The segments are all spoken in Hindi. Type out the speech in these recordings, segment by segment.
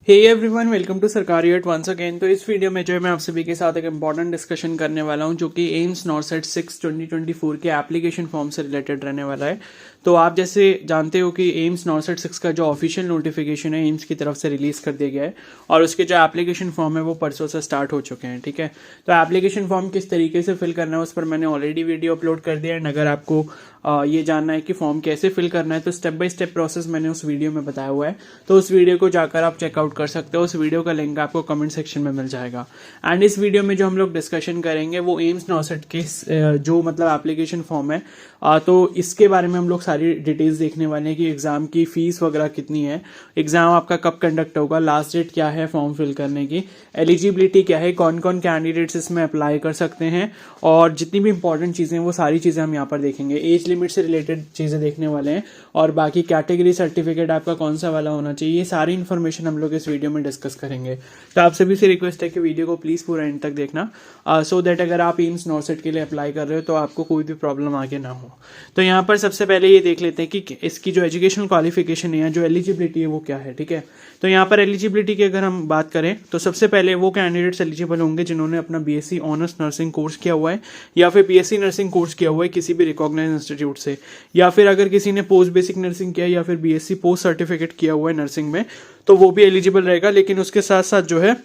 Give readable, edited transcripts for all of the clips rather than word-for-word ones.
हे एवरीवन, वेलकम टू सरकारी अर्ट वंस अगेन। तो इस वीडियो में जो है मैं आप सभी के साथ एक इंपॉर्टेंट डिस्कशन करने वाला हूं जो कि एम्स नॉरसेट 6 2024 के एप्लीकेशन फॉर्म से रिलेटेड रहने वाला है। तो आप जैसे जानते हो कि एम्स नॉरसेट 6 का जो ऑफिशियल नोटिफिकेशन है एम्स की तरफ से रिलीज कर दिया गया है और उसके जो एप्लीकेशन फॉर्म है वो परसों से स्टार्ट हो चुके हैं। ठीक है, तो एप्लीकेशन फॉर्म किस तरीके से फिल करना है उस पर मैंने ऑलरेडी वीडियो अपलोड कर दिया है। अगर आपको ये जानना है कि फॉर्म कैसे फिल करना है तो स्टेप बाय स्टेप प्रोसेस मैंने उस वीडियो में बताया हुआ है, तो उस वीडियो को जाकर आप चेकआउट कर सकते हो। उस वीडियो का लिंक आपको कमेंट सेक्शन में मिल जाएगा। एंड इस वीडियो में जो हम लोग डिस्कशन करेंगे वो एम्स नॉरसेट के जो मतलब एप्लीकेशन फॉर्म है, तो इसके बारे में हम लोग सारी डिटेल्स देखने वाले हैं कि एग्जाम की फीस वगैरह कितनी है, एग्जाम आपका कब कंडक्ट होगा, लास्ट डेट क्या है फॉर्म फिल करने की, एलिजिबिलिटी क्या है, कौन कौन कैंडिडेट्स इसमें अप्लाई कर सकते हैं, और जितनी भी इंपॉर्टेंट चीजें वो सारी चीजें हम यहाँ पर देखेंगे। एज लिमिट से रिलेटेड चीजें देखने वाले हैं और बाकी कैटेगरी सर्टिफिकेट आपका कौन सा वाला होना चाहिए, ये सारी इन्फॉर्मेशन हम लोग इस वीडियो में डिस्कस करेंगे। तो आप सभी से रिक्वेस्ट है कि वीडियो को प्लीज पूरा एंड तक देखना, सो दैट अगर आप एम्स नॉरसेट के लिए अप्लाई कर रहे हो तो आपको कोई भी प्रॉब्लम आगे ना हो। तो यहाँ पर सबसे पहले ये देख लेते हैं कि इसकी जो एजुकेशनल क्वालिफिकेशन है, जो एलिजिबिलिटी है वो क्या है। ठीक है, तो यहाँ पर एलिजिबिलिटी की अगर हम बात करें तो सबसे पहले वो कैंडिडेट्स एलिजिबल होंगे जिन्होंने अपना बीएससी ऑनर्स नर्सिंग कोर्स किया हुआ है या फिर बीएससी नर्सिंग कोर्स किया हुआ है किसी भी रिकॉग्नाइज्ड इंस्टीट्यूट से, या फिर अगर किसी ने पोस्ट बेसिक नर्सिंग किया या फिर बीएससी पोस्ट सर्टिफिकेट किया हुआ है नर्सिंग में तो वो भी एलिजिबल रहेगा। लेकिन उसके साथ साथ जो है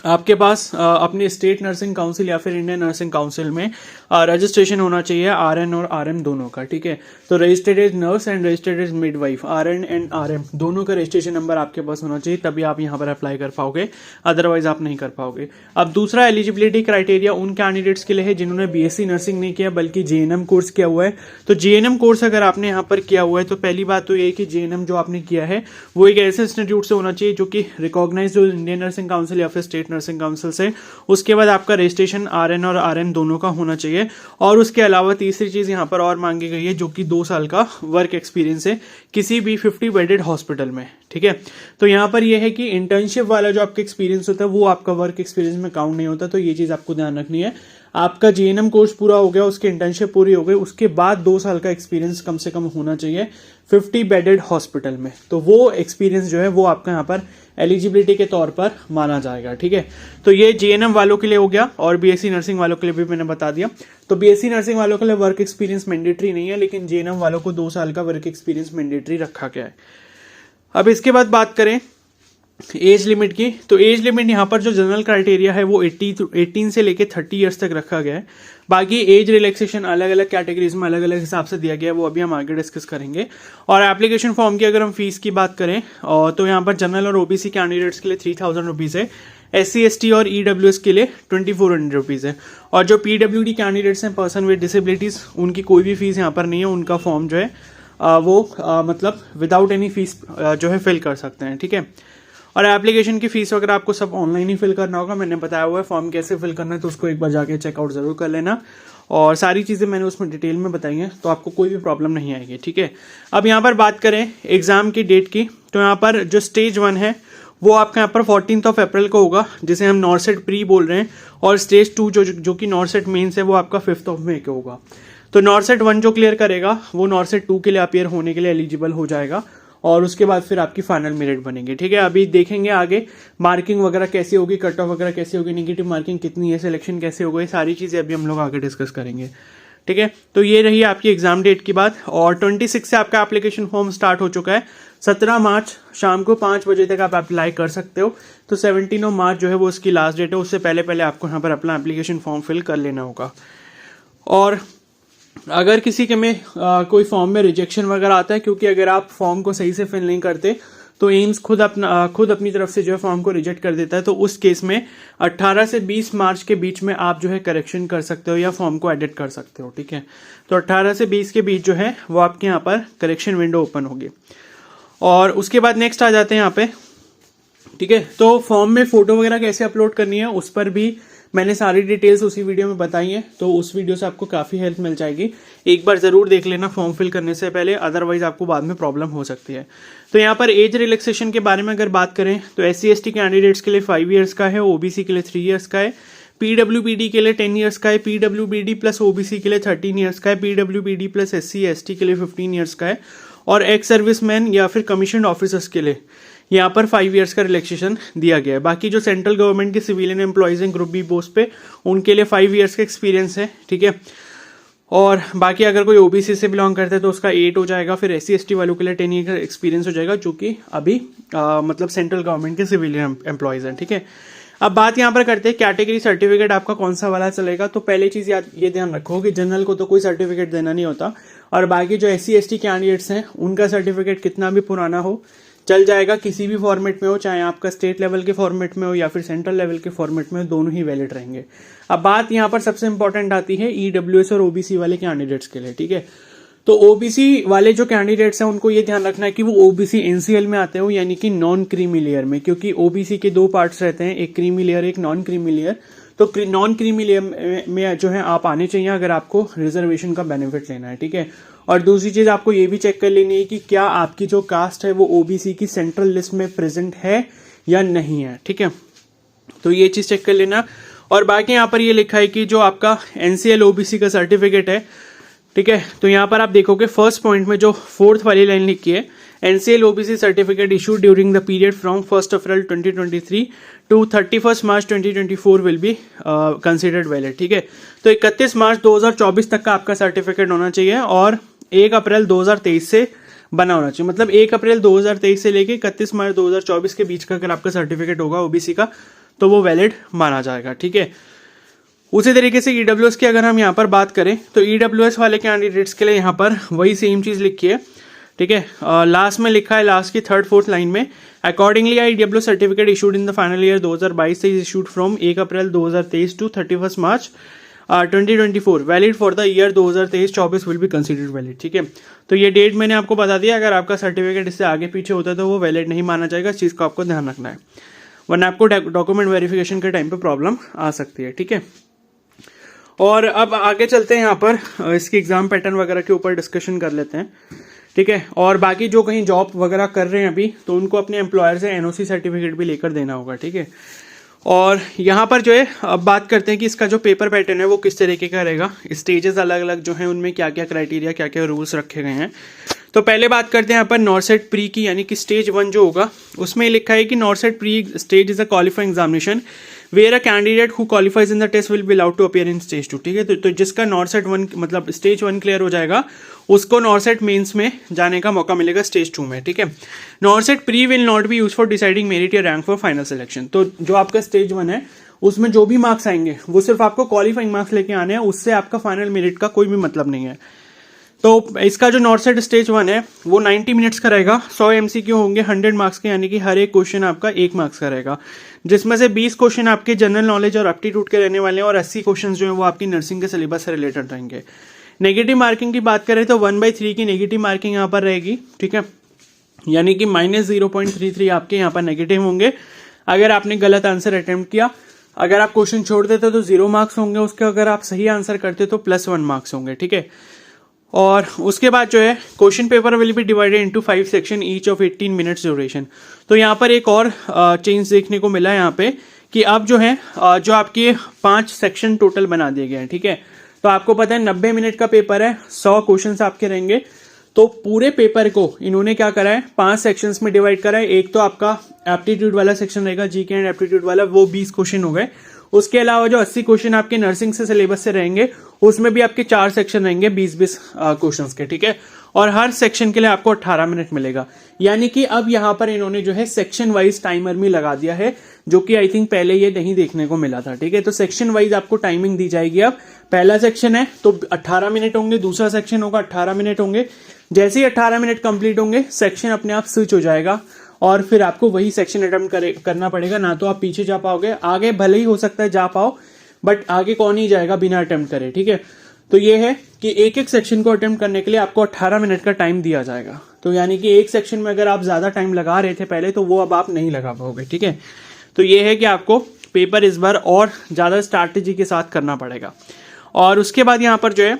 आपके पास अपने स्टेट नर्सिंग काउंसिल या फिर इंडियन नर्सिंग काउंसिल में रजिस्ट्रेशन होना चाहिए आरएन और आरएम दोनों का। ठीक है, तो registered as nurse and registered as midwife, RN and RM दोनों का रजिस्ट्रेशन नंबर आपके पास होना चाहिए, तभी आप यहाँ पर अप्लाई कर पाओगे, अदरवाइज आप नहीं कर पाओगे। अब दूसरा एलिजिबिलिटी क्राइटेरिया उन कैंडिडेट्स के लिए है जिन्होंने बीएससी नर्सिंग नहीं किया बल्कि जेएनएम कोर्स किया हुआ है। तो जेएनएम कोर्स अगर आपने यहाँ पर किया हुआ है तो पहली बात तो ये कि जेएनएम जो आपने किया है वो एक ऐसे इंस्टीट्यूट से होना चाहिए जो कि रिकॉग्नाइज्ड इंडियन नर्सिंग काउंसिल या फिर स्टेट नर्सिंग काउंसिल से। उसके बाद आपका रजिस्ट्रेशन आरएन और आरएम दोनों का होना चाहिए, और उसके अलावा तीसरी चीज यहां पर और मांगी गई है जो कि 2 साल का वर्क एक्सपीरियंस है किसी भी 50 बेडेड हॉस्पिटल में। ठीक है, तो यहां पर यह है कि इंटर्नशिप वाला जो आपका एक्सपीरियंस होता है वो आपका वर्क एक्सपीरियंस में काउंट नहीं होता, तो ये चीज आपको ध्यान रखनी है। आपका जेएनएम कोर्स पूरा हो गया, उसकी इंटर्नशिप पूरी हो गई, उसके बाद 2 साल का एक्सपीरियंस कम से कम होना चाहिए 50 बेडेड हॉस्पिटल में, तो वो एक्सपीरियंस जो है वो आपका यहाँ पर एलिजिबिलिटी के तौर पर माना जाएगा। ठीक है, तो ये जेएनएम वालों के लिए हो गया, और बीएससी नर्सिंग वालों के लिए भी मैंने बता दिया। तो बीएससी नर्सिंग वालों के लिए वर्क एक्सपीरियंस मैंडेटरी नहीं है, लेकिन जेएनएम वालों को 2 साल का वर्क एक्सपीरियंस मैंडेटरी रखा गया है। अब इसके बाद बात करें एज लिमिट की, तो एज लिमिट यहाँ पर जो जनरल क्राइटेरिया है वो 18 से लेके 30 ईयर्स तक रखा गया है। बाकी एज रिलैक्सेशन अलग अलग कैटेगरीज में अलग अलग हिसाब से दिया गया है, वो अभी हम आगे डिस्कस करेंगे। और एप्लीकेशन फॉर्म की अगर हम फीस की बात करें तो यहाँ पर जनरल और ओबीसी कैंडिडेट्स के लिए 3000 रुपीज है, SC/ST और EWS के लिए 2400 रुपीज है, और जो PWD कैंडिडेट्स हैं पर्सन विद डिसेबिलिटीज उनकी कोई भी फीस यहाँ पर नहीं है, उनका फॉर्म जो है वो मतलब विदाउट एनी फीस जो है फिल कर सकते हैं। ठीक है, और एप्लीकेशन की फीस वगैरह आपको सब ऑनलाइन ही फिल करना होगा, मैंने बताया हुआ है फॉर्म कैसे फिल करना है, तो उसको एक बार जाके चेकआउट जरूर कर लेना, और सारी चीजें मैंने उसमें डिटेल में बताई हैं, तो आपको कोई भी प्रॉब्लम नहीं आएगी। ठीक है, अब यहाँ पर बात करें एग्जाम की डेट की, तो यहाँ पर जो स्टेज 1 है वो आपका यहाँ पर 14 अप्रैल को होगा, जिसे हम नॉरसेट प्री बोल रहे हैं, और स्टेज 2 जो कि नॉरसेट मेंस है वो आपका 5 मई को होगा। तो नॉरसेट 1 जो क्लियर करेगा वो नॉरसेट 2 के लिए अपियर होने के लिए एलिजिबल हो जाएगा, और उसके बाद फिर आपकी फाइनल मेरिट बनेगी। ठीक है, अभी देखेंगे आगे मार्किंग वगैरह कैसी होगी, कट ऑफ वगैरह कैसी होगी, नेगेटिव मार्किंग कितनी है, सिलेक्शन कैसे होगा, ये सारी चीजें अभी हम लोग आगे डिस्कस करेंगे। ठीक है, तो ये रही आपकी एग्जाम डेट की बात, और 26 से आपका एप्लीकेशन फॉर्म स्टार्ट हो चुका है। 17 मार्च शाम को 5 बजे तक आप अप्लाई कर सकते हो, तो 17 मार्च जो है वो उसकी लास्ट डेट है, उससे पहले पहले आपको यहाँ पर अपना एप्लीकेशन फॉर्म फिल कर लेना होगा। और अगर किसी के में कोई फॉर्म में रिजेक्शन वगैरह आता है, क्योंकि अगर आप फॉर्म को सही से फिल नहीं करते तो एम्स खुद अपनी तरफ से जो है फॉर्म को रिजेक्ट कर देता है, तो उस केस में 18 से 20 मार्च के बीच में आप जो है करेक्शन कर सकते हो या फॉर्म को एडिट कर सकते हो। ठीक है, तो 18 से 20 के बीच जो है वो आपके यहाँ पर करेक्शन विंडो ओपन होगी। और उसके बाद नेक्स्ट आ जाते हैं यहाँ पे। ठीक है, तो फॉर्म में फोटो वगैरह कैसे अपलोड करनी है उस पर भी मैंने सारी डिटेल्स उसी वीडियो में बताई हैं, तो उस वीडियो से आपको काफी हेल्प मिल जाएगी, एक बार जरूर देख लेना फॉर्म फिल करने से पहले, अदरवाइज आपको बाद में प्रॉब्लम हो सकती है। तो यहाँ पर एज रिलैक्सेशन के बारे में अगर बात करें तो SC/ST कैंडिडेट्स के लिए 5 ईयर्स का है, OBC के लिए 3 ईयर्स का है, PWBD के लिए 10 ईयर्स का है, PWBD प्लस OBC के लिए 13 ईयर्स का है, PWBD प्लस SC/ST के लिए 15 ईयर्स का है, और एक्स सर्विसमैन या फिर कमीशन ऑफिसर्स के लिए यहाँ पर 5 ईयर्स का रिलैक्सेशन दिया गया है। बाकी जो सेंट्रल गवर्नमेंट के सिविलियन एम्प्लॉयज हैं ग्रुप बी पोस्ट पे, उनके लिए 5 ईयर्स का एक्सपीरियंस है, ठीक है। और बाकी अगर कोई ओबीसी से बिलोंग करता है तो उसका 8 हो जाएगा। फिर SC/ST वालों के लिए 10 ईयर का एक्सपीरियंस हो जाएगा, जो कि अभी मतलब सेंट्रल गवर्नमेंट के सिविलियन एम्प्लॉयज हैं, ठीक है। अब बात यहाँ पर करते हैं कैटेगरी सर्टिफिकेट आपका कौन सा वाला चलेगा। तो पहली चीज ये ध्यान रखो कि जनरल को तो कोई सर्टिफिकेट देना नहीं होता, और बाकी जो SC/ST कैंडिडेट्स हैं उनका सर्टिफिकेट कितना भी पुराना हो चल जाएगा, किसी भी फॉर्मेट में हो, चाहे आपका स्टेट लेवल के फॉर्मेट में हो या फिर सेंट्रल लेवल के फॉर्मेट में हो, दोनों ही वैलिड रहेंगे। अब बात यहाँ पर सबसे इंपॉर्टेंट आती है EWS और OBC वाले कैंडिडेट्स के लिए, ठीक है। तो OBC वाले जो कैंडिडेट्स हैं उनको ये ध्यान रखना है कि वो OBC NCL में आते हो, यानी कि नॉन क्रीमी लेयर में, क्योंकि OBC के 2 पार्ट्स रहते हैं, एक क्रीमी लेयर एक नॉन क्रीमी लेयर। तो नॉन क्रीमी लेयर में जो है आप आने चाहिए अगर आपको रिजर्वेशन का बेनिफिट लेना है, ठीक है। और दूसरी चीज आपको ये भी चेक कर लेनी है कि क्या आपकी जो कास्ट है वो OBC की सेंट्रल लिस्ट में प्रेजेंट है या नहीं है, ठीक है। तो ये चीज चेक कर लेना। और बाकी यहाँ पर ये लिखा है कि जो आपका NCL OBC का सर्टिफिकेट है, ठीक है, तो यहाँ पर आप देखोगे फर्स्ट पॉइंट में जो 4th वाली लाइन लिखी है, NCL OBC certificate issued during the period from 1 April 2023 to 31 March 2024 will be considered valid, ठीक है। तो 31 मार्च 2024 तक का आपका सर्टिफिकेट होना चाहिए और 1 अप्रैल 2023 से बना होना चाहिए। मतलब 1 अप्रैल 2023 से लेके 31 मार्च 2024 के बीच का अगर आपका सर्टिफिकेट होगा OBC का तो वो वैलिड माना जाएगा, ठीक है। उसी तरीके से EWS की अगर हम यहाँ पर बात करें तो EWS वाले कैंडिडेट्स के लिए यहाँ पर वही सेम चीज लिखी है, ठीक है। लास्ट में लिखा है, लास्ट की 3rd 4th लाइन में, accordingly EWS certificate issued in the final year 2022 से issued from 1 April 2023 to 31 March 2024 valid for the year 2023-24 will be considered valid, ठीक है। तो ये डेट मैंने आपको बता दिया, अगर आपका सर्टिफिकेट इससे आगे पीछे होता है तो वो वैलिड नहीं माना जाएगा। इस चीज को आपको ध्यान रखना है, वरना आपको डॉक्यूमेंट वेरिफिकेशन के टाइम पे प्रॉब्लम आ सकती है, ठीक है। और अब आगे चलते हैं, यहाँ पर इसकी एग्जाम पैटर्न वगैरह के ऊपर डिस्कशन कर लेते हैं, ठीक है। और बाकी जो कहीं जॉब वगैरह कर रहे हैं अभी, तो उनको अपने एम्प्लॉयर से NOC सर्टिफिकेट भी लेकर देना होगा, ठीक है। और यहाँ पर जो है अब बात करते हैं कि इसका जो पेपर पैटर्न है वो किस तरीके का रहेगा, स्टेजेस अलग अलग जो है उनमें क्या क्या क्राइटेरिया क्या क्या रूल्स रखे गए हैं। तो पहले बात करते हैं यहाँ पर नॉर्सेट प्री की, यानी कि स्टेज 1 जो होगा उसमें लिखा है कि NORCET pre stage is a qualifying examination where a candidate who qualifies in the test will be allowed to appear in stage 2, ठीक है। तो जिसका नॉर्सेट 1 मतलब स्टेज 1 क्लियर हो जाएगा उसको नॉर्सेट मेंस में जाने का मौका मिलेगा स्टेज 2 में, ठीक है। नॉर्सेट pre will not be use for deciding merit या रैंक फॉर फाइनल सिलेक्शन। तो जो आपका स्टेज 1 है उसमें जो भी मार्क्स आएंगे वो सिर्फ आपको क्वालिफाइंग मार्क्स लेके आने हैं, उससे आपका फाइनल मेरिट का कोई भी मतलब नहीं है। तो इसका जो नॉर्सेट स्टेज 1 है वो 90 मिनट्स का रहेगा, 100 MCQ होंगे 100 मार्क्स के, यानी कि हर एक क्वेश्चन आपका 1 मार्क्स का रहेगा, जिसमें से 20 क्वेश्चन आपके जनरल नॉलेज और एप्टीट्यूड के रहने वाले हैं और 80 क्वेश्चन जो है वो आपकी नर्सिंग के सिलेबस से रिलेटेड रहेंगे। नेगेटिव मार्किंग की बात करें तो 1/3 की नेगेटिव मार्किंग यहाँ पर रहेगी, ठीक है, यानी कि -0.33 आपके यहाँ पर नेगेटिव होंगे अगर आपने गलत आंसर अटेम्प्ट किया। अगर आप क्वेश्चन छोड़ देते तो 0 मार्क्स होंगे उसके, अगर आप सही आंसर करते तो +1 मार्क्स होंगे, ठीक है। और उसके बाद जो है question paper will be divided into 5 section each of 18 minutes duration. तो यहाँ पर एक और चेंज देखने को मिला है यहाँ पे कि अब जो है जो आपके 5 सेक्शन टोटल बना दिए गए हैं, ठीक है। तो आपको पता है 90 मिनट का पेपर है, 100 क्वेश्चंस आपके रहेंगे, तो पूरे पेपर को इन्होंने क्या करा है 5 सेक्शंस में डिवाइड करा है। एक तो आपका एप्टीट्यूड वाला सेक्शन रहेगा, जीके एंड एप्टीट्यूड वाला, वो 20 क्वेश्चन हो गए। उसके अलावा जो 80 क्वेश्चन आपके नर्सिंग से सिलेबस से रहेंगे उसमें भी आपके 4 सेक्शन रहेंगे 20-20 क्वेश्चन के, ठीक है। और हर सेक्शन के लिए आपको 18 मिनट मिलेगा, यानी कि अब यहाँ पर इन्होंने जो है सेक्शन वाइज टाइमर भी लगा दिया है, जो कि आई थिंक पहले ये नहीं देखने को मिला था, ठीक है। तो सेक्शन वाइज आपको टाइमिंग दी जाएगी। अब पहला सेक्शन है तो 18 मिनट होंगे, दूसरा सेक्शन होगा 18 मिनट होंगे। जैसे ही 18 मिनट कंप्लीट होंगे सेक्शन अपने आप स्विच हो जाएगा और फिर आपको वही सेक्शन अटेम्प्ट करना पड़ेगा। ना तो आप पीछे जा पाओगे, आगे भले ही हो सकता है जा पाओ, बट आगे कौन ही जाएगा बिना अटेम्प्ट करे, ठीक है। तो ये है कि एक एक सेक्शन को अटेम्प्ट करने के लिए आपको 18 मिनट का टाइम दिया जाएगा। तो यानी कि एक सेक्शन में अगर आप ज्यादा टाइम लगा रहे थे पहले, तो वो अब आप नहीं लगा पाओगे, ठीक है। तो ये है कि आपको पेपर इस बार और ज्यादा स्ट्रैटेजी के साथ करना पड़ेगा। और उसके बाद यहाँ पर जो है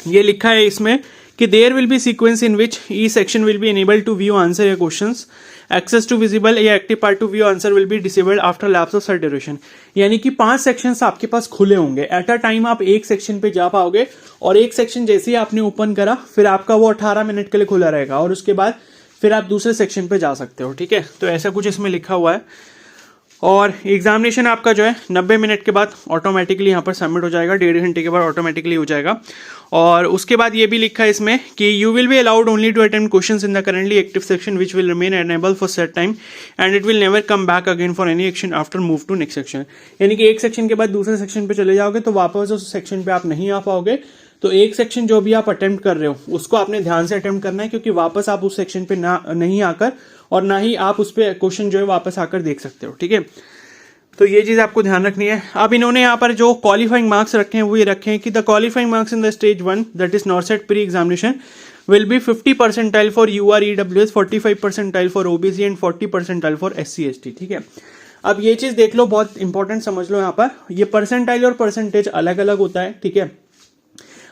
ये लिखा है इसमें कि there will be sequence in which each section will be enable to view answer या क्वेश्चंस, एक्सेस टू विजिबल या active part to view answer will be disabled after lapse of certain duration. यानी कि 5 सेक्शंस आपके पास खुले होंगे एट अ टाइम, आप एक सेक्शन पे जा पाओगे और एक सेक्शन जैसे ही आपने ओपन करा फिर आपका वो 18 मिनट के लिए खुला रहेगा और उसके बाद फिर आप दूसरे सेक्शन पे जा सकते हो, ठीक है। तो ऐसा कुछ इसमें लिखा हुआ है। और एग्जामिनेशन आपका जो है 90 मिनट के बाद ऑटोमेटिकली यहाँ पर सबमिट हो जाएगा, 1.5 घंटे के बाद ऑटोमेटिकली हो जाएगा। और उसके बाद ये भी लिखा है इसमें कि you will be allowed only to attempt questions in the currently active section which will remain enable for set time and it will never come back again for any action after move to next section. यानी कि एक सेक्शन के बाद दूसरे सेक्शन पे चले जाओगे तो वापस उस सेक्शन पे आप नहीं आ पाओगे। तो एक सेक्शन जो भी आप अटेम्प्ट कर रहे हो उसको आपने ध्यान से अटेम्प्ट करना है, क्योंकि वापस आप उस सेक्शन पे नहीं आकर और ना ही आप उस पर क्वेश्चन जो है वापस आकर देख सकते हो, ठीक है। तो ये चीज़ आपको ध्यान रखनी है। अब इन्होंने यहाँ पर जो क्वालिफाइंग मार्क्स रखे हैं वो ये रखे हैं कि the qualifying marks in the stage 1 that is नॉर्सेट pre examination will be 50 percentile for UREWS, 45 percentile for OBC and 40 percentile for SC ST, ठीक है। अब ये चीज़ देख लो, बहुत इंपॉर्टेंट समझ लो यहाँ पर, ये परसेंटाइल और परसेंटेज अलग अलग होता है, ठीक है।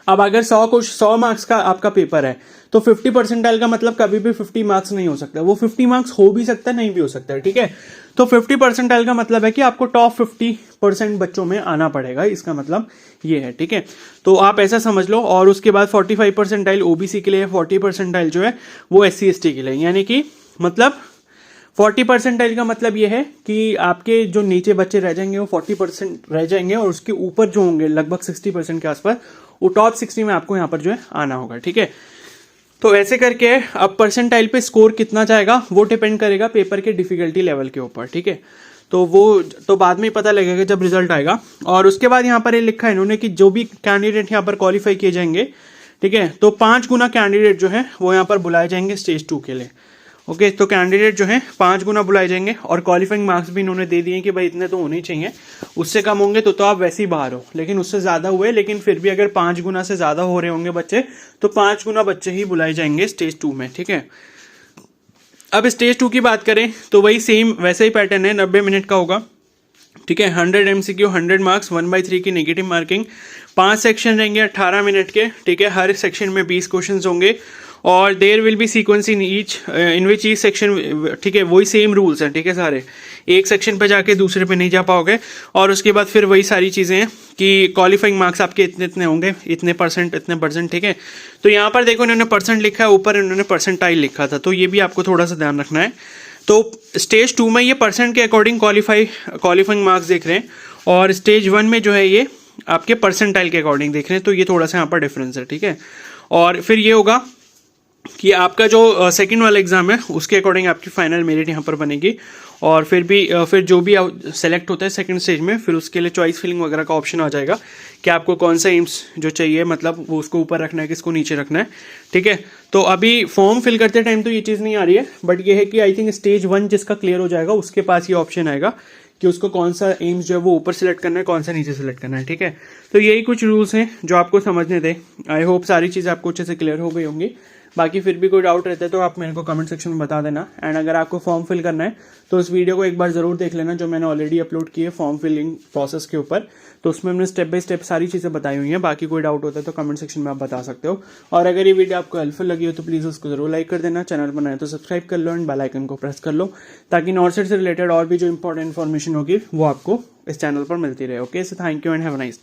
अब अगर 100 मार्क्स का आपका पेपर है तो 50 परसेंटाइल का मतलब कभी भी 50 मार्क्स नहीं हो सकता, वो 50 मार्क्स हो भी सकता है, नहीं भी हो सकता है, ठीक है। तो 50 परसेंटाइल का मतलब है कि आपको टॉप 50% बच्चों में आना पड़ेगा, इसका मतलब ये है, ठीक है। तो आप ऐसा समझ लो। और उसके बाद 45 परसेंटाइल OBC के लिए, 40 परसेंटाइल जो है वो SC ST के लिए, यानी कि मतलब 40 परसेंटाइल का मतलब ये है कि आपके जो नीचे बच्चे रह जाएंगे वो 40% रह जाएंगे और उसके ऊपर जो होंगे लगभग 60% के आसपास, वो टॉप 60 में आपको यहाँ पर जो है आना होगा, ठीक है। तो ऐसे करके अब परसेंटाइल पे स्कोर कितना जाएगा वो डिपेंड करेगा पेपर के डिफिकल्टी लेवल के ऊपर, ठीक है। तो वो तो बाद में पता लगेगा जब रिजल्ट आएगा। और उसके बाद यहाँ पर ये लिखा है इन्होंने कि जो भी कैंडिडेट यहाँ पर क्वालिफाई किए जाएंगे, ठीक है, तो 5 गुना कैंडिडेट जो है वो यहाँ पर बुलाए जाएंगे स्टेज 2 के लिए। ओके, तो कैंडिडेट जो है 5 गुना बुलाए जाएंगे और क्वालिफाइंग मार्क्स भी इन्होंने दे दिए कि भाई इतने तो होने ही चाहिए, उससे कम होंगे तो आप वैसे ही बाहर हो, लेकिन उससे ज्यादा हुए, लेकिन फिर भी अगर 5 गुना से ज्यादा हो रहे होंगे बच्चे तो 5 गुना बच्चे ही बुलाए जाएंगे स्टेज 2 में, ठीक है। अब स्टेज 2 की बात करें तो वही सेम वैसे ही पैटर्न है, 90 मिनट का होगा, ठीक है। 100 MCQ 100 मार्क्स, 1/3 की नेगेटिव मार्किंग, 5 सेक्शन रहेंगे 18 मिनट के, ठीक है। हर सेक्शन में 20 क्वेश्चन होंगे और there will be sequence in which each section, ठीक है, वही सेम रूल्स हैं, ठीक है। सारे एक सेक्शन पे जाके दूसरे पे नहीं जा पाओगे। और उसके बाद फिर वही सारी चीज़ें हैं कि क्वालिफाइंग मार्क्स आपके इतने इतने होंगे, इतने परसेंट, ठीक है। तो यहाँ पर देखो इन्होंने परसेंट लिखा है, ऊपर इन्होंने परसेंटाइल लिखा था, तो ये भी आपको थोड़ा सा ध्यान रखना है। तो स्टेज 2 में ये परसेंट के अकॉर्डिंग क्वालिफाइंग मार्क्स देख रहे हैं और स्टेज 1 में जो है ये आपके परसेंटाइल के अकॉर्डिंग देख रहे हैं, तो ये थोड़ा सा यहाँ पर डिफरेंस है, ठीक है। और फिर ये होगा कि आपका जो सेकंड वाला एग्जाम है उसके अकॉर्डिंग आपकी फाइनल मेरिट यहाँ पर बनेगी। और फिर जो भी सेलेक्ट होता है सेकंड स्टेज में, फिर उसके लिए चॉइस फिलिंग वगैरह का ऑप्शन आ जाएगा कि आपको कौन सा एम्स जो चाहिए, मतलब वो उसको ऊपर रखना है, किसको नीचे रखना है, ठीक है। तो अभी फॉर्म फिल करते टाइम तो ये चीज़ नहीं आ रही है, बट ये है कि आई थिंक स्टेज 1 जिसका क्लियर हो जाएगा उसके पास ये ऑप्शन आएगा कि उसको कौन सा एम्स जो है वो ऊपर सेलेक्ट करना है, कौन सा नीचे सेलेक्ट करना है, ठीक है। तो यही कुछ रूल्स हैं जो आपको समझने थे। आई होप सारी चीज़ आपको अच्छे से क्लियर हो गई होंगी। बाकी फिर भी कोई डाउट रहता है तो आप मेरे को कमेंट सेक्शन में बता देना। एंड अगर आपको फॉर्म फिल करना है तो उस वीडियो को एक बार जरूर देख लेना जो मैंने ऑलरेडी अपलोड की है फॉर्म फिलिंग प्रोसेस के ऊपर, तो उसमें हमने स्टेप बाय स्टेप सारी चीज़ें बताई हुई हैं। बाकी कोई डाउट होता है तो कमेंट सेक्शन में आप बता सकते हो। और अगर ये वीडियो आपको हेल्पफुल लगी हो तो प्लीज़ उसको जरूर लाइक कर देना, चैनल बनाए तो सब्सक्राइब कर लो एंड बेल आइकन को प्रेस कर लो, ताकि नॉर्सेट से रिलेटेड और भी जो इंपॉर्टेंट इन्फॉर्मेशन होगी वो आपको इस चैनल पर मिलती रहे। Okay, so thank you and have a nice day.